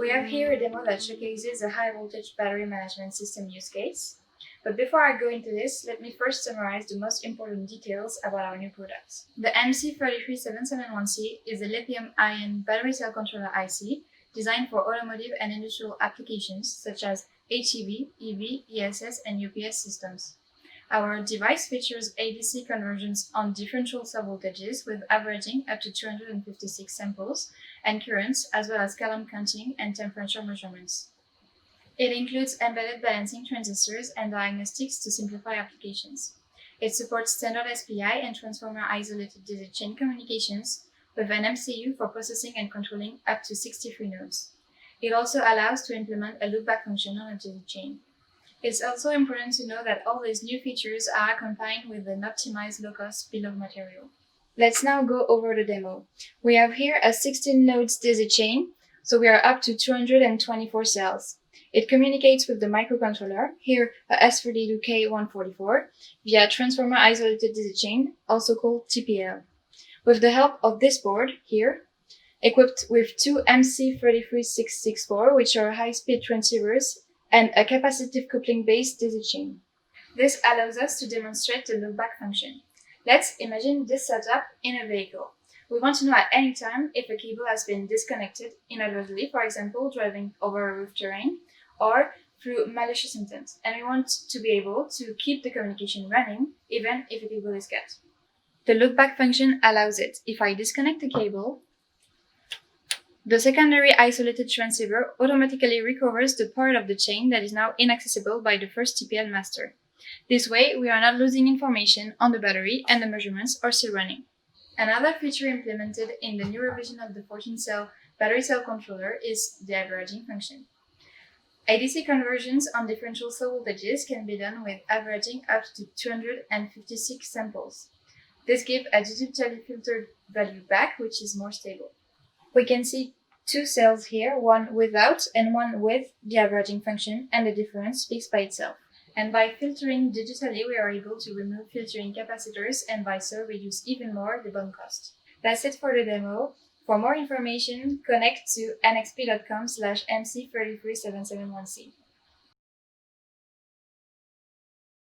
We have here a demo that showcases a high voltage battery management system use case. But before I go into this, let me first summarize the most important details about our new products. The MC33771C is a lithium-ion battery cell controller IC designed for automotive and industrial applications such as HEV, EV, ESS, and UPS systems. Our device features ADC conversions on differential sub-voltages with averaging up to 256 samples and currents, as well as coulomb counting and temperature measurements. It includes embedded balancing transistors and diagnostics to simplify applications. It supports standard SPI and transformer isolated DC chain communications with an MCU for processing and controlling up to 63 nodes. It also allows to implement a loopback function on a DC chain. It's also important to know that all these new features are combined with an optimized low-cost bill of material. Let's now go over the demo. We have here a 16 nodes daisy chain, so we are up to 224 cells. It communicates with the microcontroller, here a S32K144, via transformer isolated daisy chain, also called TPL. With the help of this board, here, equipped with two MC33664, which are high-speed transceivers, and a capacitive coupling-based daisy chain. This allows us to demonstrate the loopback function. Let's imagine this setup in a vehicle. We want to know at any time if a cable has been disconnected inadvertently, for example, driving over a roof terrain, or through malicious intent, and we want to be able to keep the communication running even if a cable is cut. The loopback function allows it. If I disconnect the cable, the secondary isolated transceiver automatically recovers the part of the chain that is now inaccessible by the first TPL master. This way, we are not losing information on the battery and the measurements are still running. Another feature implemented in the new revision of the 14-cell battery cell controller is the averaging function. ADC conversions on differential cell voltages can be done with averaging up to 256 samples. This gives a digitally filtered value back, which is more stable. We can see two cells here, one without and one with the averaging function, and the difference speaks by itself. And by filtering digitally, we are able to remove filtering capacitors and by so reduce even more the BOM cost. That's it for the demo. For more information, connect to nxp.com/MC33771C.